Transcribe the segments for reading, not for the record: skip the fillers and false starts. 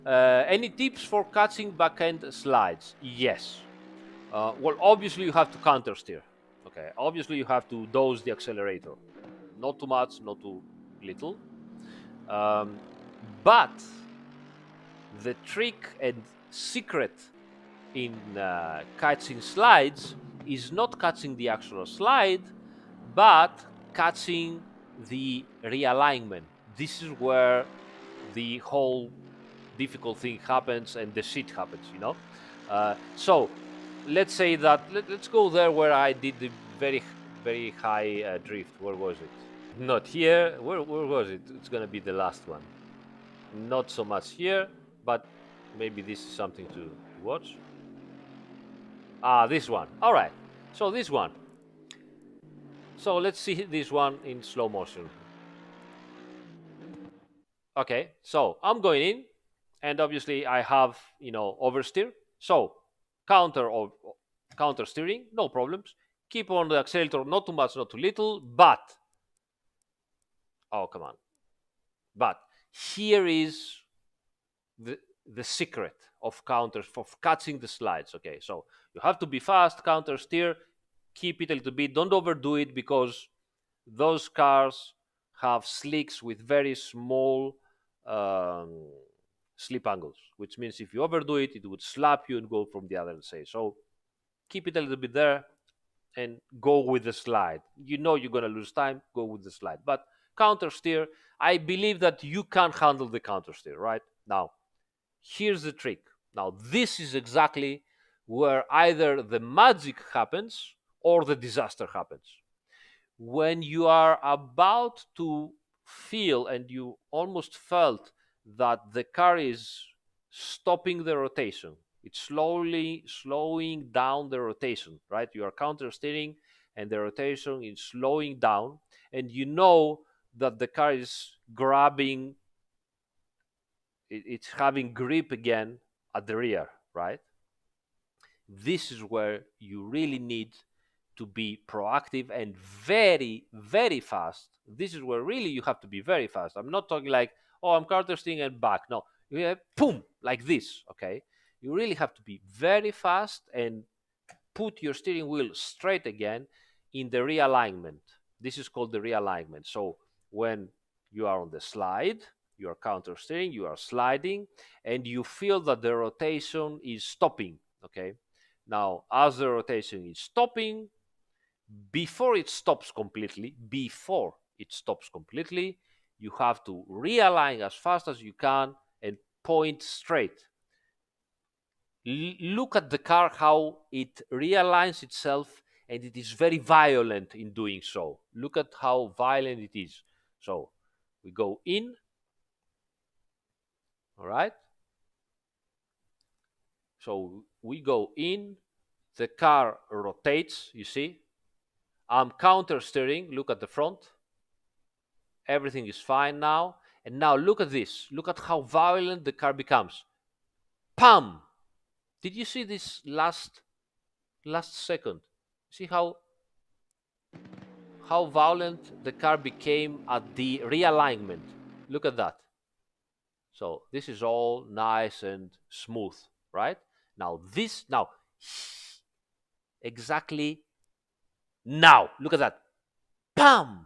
Any tips for catching backend slides? Yes. Well, obviously you have to counter steer. Okay. Obviously you have to dose the accelerator. Not too much, not too little. But the trick and secret in catching slides is not catching the actual slide, but catching the realignment. This is where the whole difficult thing happens and the shit happens, you know. So let's say that let's go there where I did the very high drift. Where was it? Not here. Where was it? It's gonna be the last one. Not so much here, but maybe this is something to watch. Ah, this one. All right. So this one. So let's see this one in slow motion. Okay. So I'm going in, and obviously I have oversteer. So counter or counter steering, no problems. Keep on the accelerator, not too much, not too little. But oh come on. But here is the secret of counters of catching the slides. Okay, so you have to be fast, counter steer, keep it a little bit, don't overdo it, because those cars have slicks with very small um, slip angles, which means if you overdo it, it would slap you and go from the other side. So keep it a little bit there and go with the slide. You know you're going to lose time, go with the slide. But counter steer, I believe that you can handle the counter steer, right? Now, here's the trick. Now, this is exactly where either the magic happens or the disaster happens. When you are about to feel and you almost felt that the car is stopping the rotation, it's slowly slowing down the rotation, right? You are counter steering and the rotation is slowing down, and you know that the car is grabbing, it's having grip again at the rear, right? This is where you really need to be proactive and very, very fast. This is where really you have to be very fast. I'm not talking like, oh, I'm counter steering and back. No, you have boom, like this, okay? You really have to be very fast and put your steering wheel straight again in the realignment. This is called the realignment. So when you are on the slide, you are counter steering, you are sliding, and you feel that the rotation is stopping. Okay. Now, as the rotation is stopping, before it stops completely, you have to realign as fast as you can and point straight. Look at the car, how it realigns itself, and it is very violent in doing so. Look at how violent it is. So we go in, all right? So we go in, the car rotates, you see. I'm counter steering, look at the front. Everything is fine now. And now look at this. Look at how violent the car becomes. Pam! Did you see this last second? See how violent the car became at the realignment. Look at that. So this is all nice and smooth, right? Now exactly now, look at that. Bam!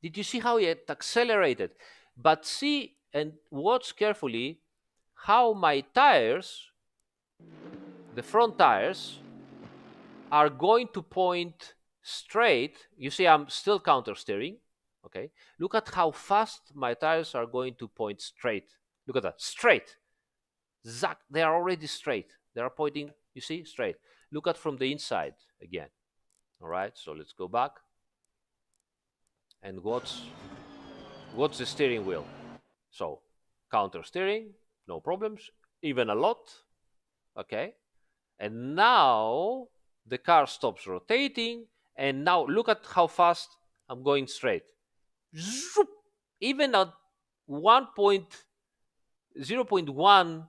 Did you see how it accelerated? But see and watch carefully how my tires, the front tires, are going to point straight. You see, I'm still counter steering. Okay. Look at how fast my tires are going to point straight. Look at that. Straight. Zack. They are already straight. They are pointing, you see, straight. Look at from the inside again. All right. So let's go back. And what's the steering wheel? So counter steering, no problems, even a lot. Okay. And now the car stops rotating, and now look at how fast I'm going straight. Zoop! Even at 0.1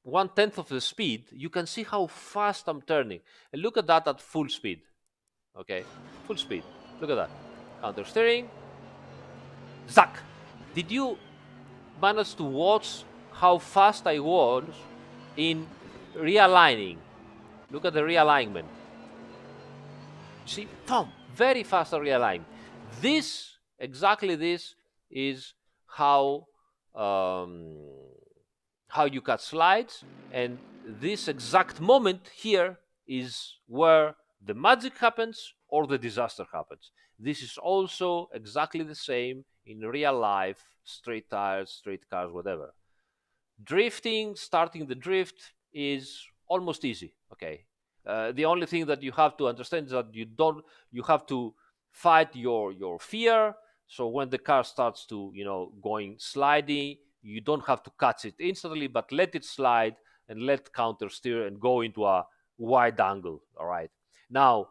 1/10 of the speed, you can see how fast I'm turning. And look at that at full speed. Okay, full speed. Look at that. Counter steering. Zack! Did you manage to watch how fast I was in realigning. Look at the realignment. You see, boom, very fast realignment. This, exactly this, is how um, how you cut slides, and this exact moment here is where the magic happens or the disaster happens. This is also exactly the same in real life, straight tires, straight cars, whatever. Drifting, starting the drift is almost easy. Okay, the only thing that you have to understand is that you have to fight your fear. So when the car starts to going sliding, you don't have to catch it instantly, but let it slide and let counter steer and go into a wide angle. All right, now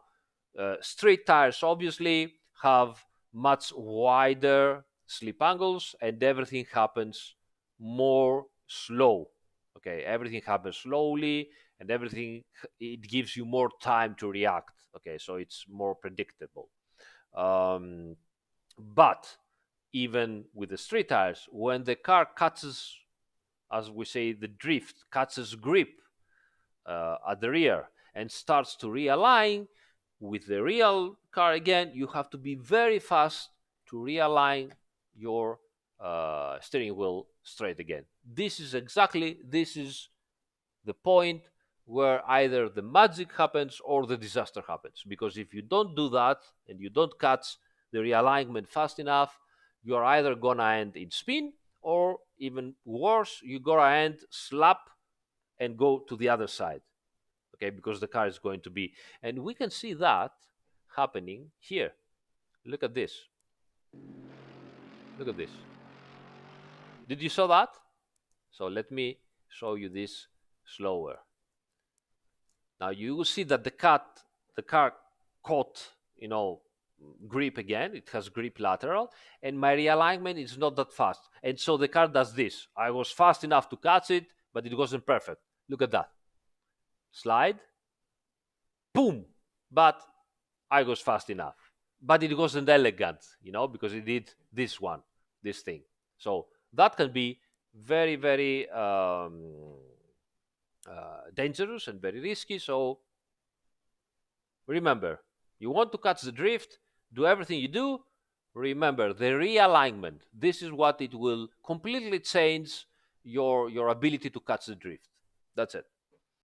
straight tires obviously have much wider slip angles, and everything happens more slow. Okay, everything happens slowly, and everything, it gives you more time to react. Okay, so it's more predictable. But even with the street tires, when the car catches, as we say, the drift catches grip at the rear and starts to realign with the real car again, you have to be very fast to realign your steering wheel straight again. This is the point where either the magic happens or the disaster happens. Because if you don't do that and you don't catch the realignment fast enough, you're either gonna end in spin, or even worse, you're gonna end slap and go to the other side. Okay, because the car is going to be, and we can see that happening here. Look at this. Look at this. Did you saw that? So let me show you this slower. Now you will see that the car caught, grip again. It has grip lateral, and my realignment is not that fast. And so the car does this. I was fast enough to catch it, but it wasn't perfect. Look at that. Slide, boom. But I was fast enough. But it wasn't elegant, because it did this thing. So that can be very, very dangerous and very risky. So remember, you want to catch the drift, do everything you do. Remember the realignment. This is what it will completely change your ability to catch the drift. That's it.